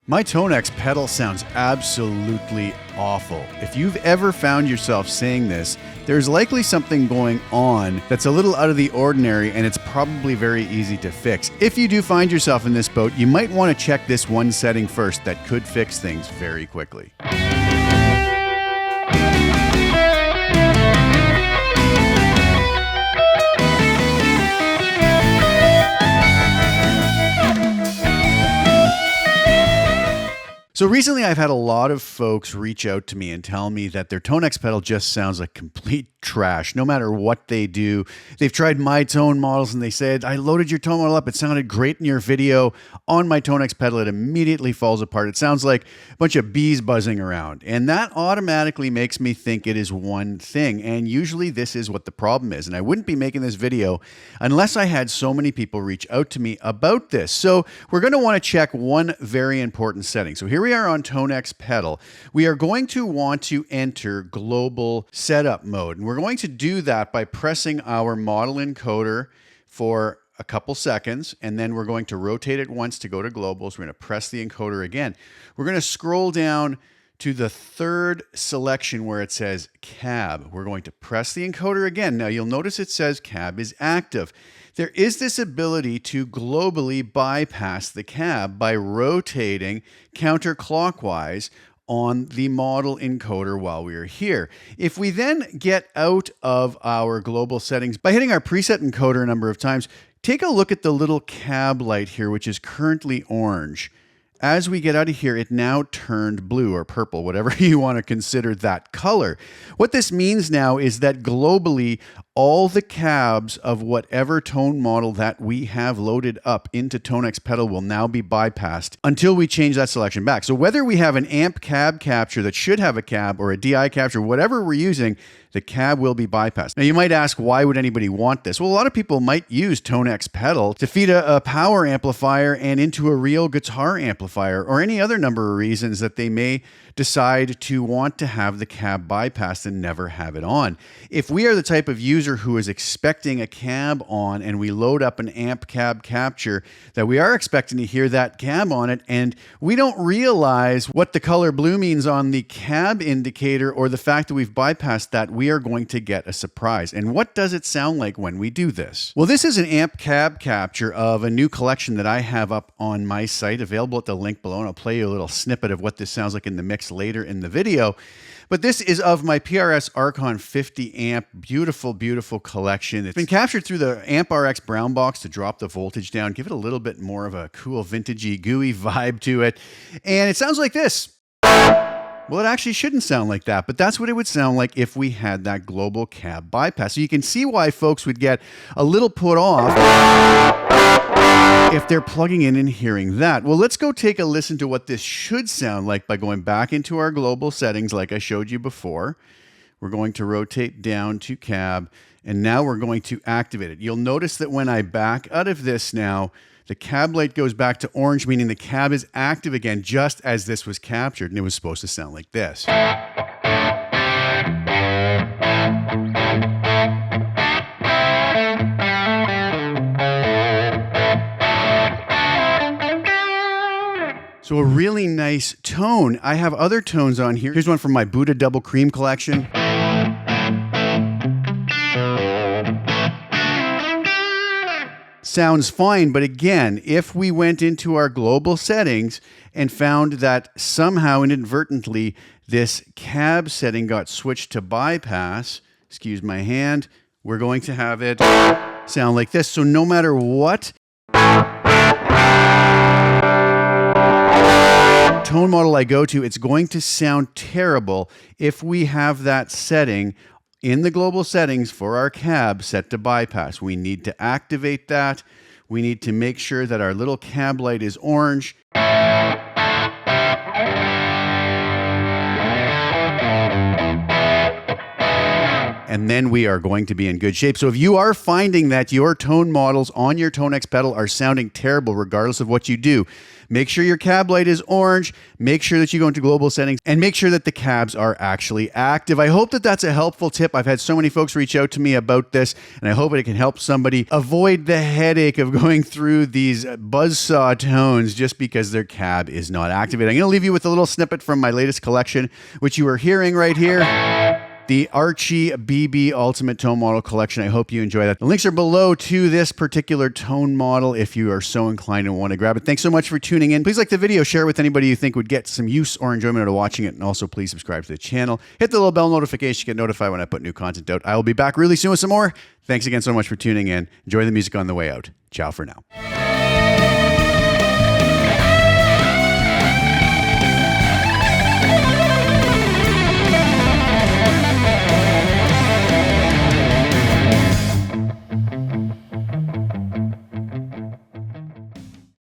My Tonex pedal sounds absolutely awful. If you've ever found yourself saying this, there's likely something going on that's a little out of the ordinary, and it's probably very easy to fix. If you do find yourself in this boat, you might want to check this one setting first that could fix things very quickly. So recently I've had a lot of folks reach out to me and tell me that their Tonex pedal just sounds like complete trash, no matter what they do. They've tried my tone models and they said, I loaded your tone model up, it sounded great in your video. On my Tonex pedal, it immediately falls apart. It sounds like a bunch of bees buzzing around. And that automatically makes me think it is one thing. And usually this is what the problem is. And I wouldn't be making this video unless I had so many people reach out to me about this. So we're going to want to check one very important setting. So here we are on Tonex Pedal. We are going to want to enter global setup mode. And we're going to do that by pressing our model encoder for a couple seconds, and then we're going to rotate it once to go to global. So we're going to press the encoder again. We're going to scroll down to the third selection where it says cab. We're going to press the encoder again. Now you'll notice it says cab is active. There is this ability to globally bypass the cab by rotating counterclockwise on the model encoder while we are here. If we then get out of our global settings by hitting our preset encoder a number of times, take a look at the little cab light here, which is currently orange. As we get out of here, it now turned blue or purple, whatever you want to consider that color. What this means now is that globally, all the cabs of whatever tone model that we have loaded up into Tonex Pedal will now be bypassed until we change that selection back. So whether we have an amp cab capture that should have a cab or a DI capture, whatever we're using, the cab will be bypassed. Now you might ask, why would anybody want this? Well, a lot of people might use Tonex Pedal to feed a power amplifier and into a real guitar amplifier, or any other number of reasons that they may decide to want to have the cab bypassed and never have it on. If we are the type of user who is expecting a cab on and we load up an amp cab capture, that we are expecting to hear that cab on it, and we don't realize what the color blue means on the cab indicator or the fact that we've bypassed that, we are going to get a surprise. And what does it sound like when we do this? Well, this is an amp cab capture of a new collection that I have up on my site, available at the link below, and I'll play you a little snippet of what this sounds like in the mix later in the video. But this is of my PRS Archon 50 amp, beautiful, beautiful collection. It's been captured through the Amp RX brown box to drop the voltage down, give it a little bit more of a cool, vintagey, gooey vibe to it. And it sounds like this. Well, it actually shouldn't sound like that, but that's what it would sound like if we had that global cab bypass. So you can see why folks would get a little put off if they're plugging in and hearing that. Well, let's go take a listen to what this should sound like by going back into our global settings like I showed you before. We're going to rotate down to cab, and now we're going to activate it. You'll notice that when I back out of this now, the cab light goes back to orange, meaning the cab is active again, just as this was captured, and it was supposed to sound like this. So a really nice tone. I have other tones on here. Here's one from my Buddha Double Cream collection. Sounds fine, but again, if we went into our global settings and found that somehow inadvertently this cab setting got switched to bypass, excuse my hand, we're going to have it sound like this. So no matter what tone model I go to, it's going to sound terrible if we have that setting in the global settings for our cab set to bypass. We need to activate that. We need to make sure that our little cab light is orange. and then we are going to be in good shape. So if you are finding that your tone models on your Tonex pedal are sounding terrible, regardless of what you do, make sure your cab light is orange, make sure that you go into global settings, and make sure that the cabs are actually active. I hope that that's a helpful tip. I've had so many folks reach out to me about this, and I hope it can help somebody avoid the headache of going through these buzzsaw tones just because their cab is not activated. I'm going to leave you with a little snippet from my latest collection, which you are hearing right here. The Archie BB Ultimate Tone Model Collection. I hope you enjoy that. The links are below to this particular tone model if you are so inclined and want to grab it. Thanks so much for tuning in. Please like the video, share it with anybody you think would get some use or enjoyment out of watching it, and also please subscribe to the channel. Hit the little bell notification to get notified when I put new content out. I will be back really soon with some more. Thanks again so much for tuning in. Enjoy the music on the way out. Ciao for now.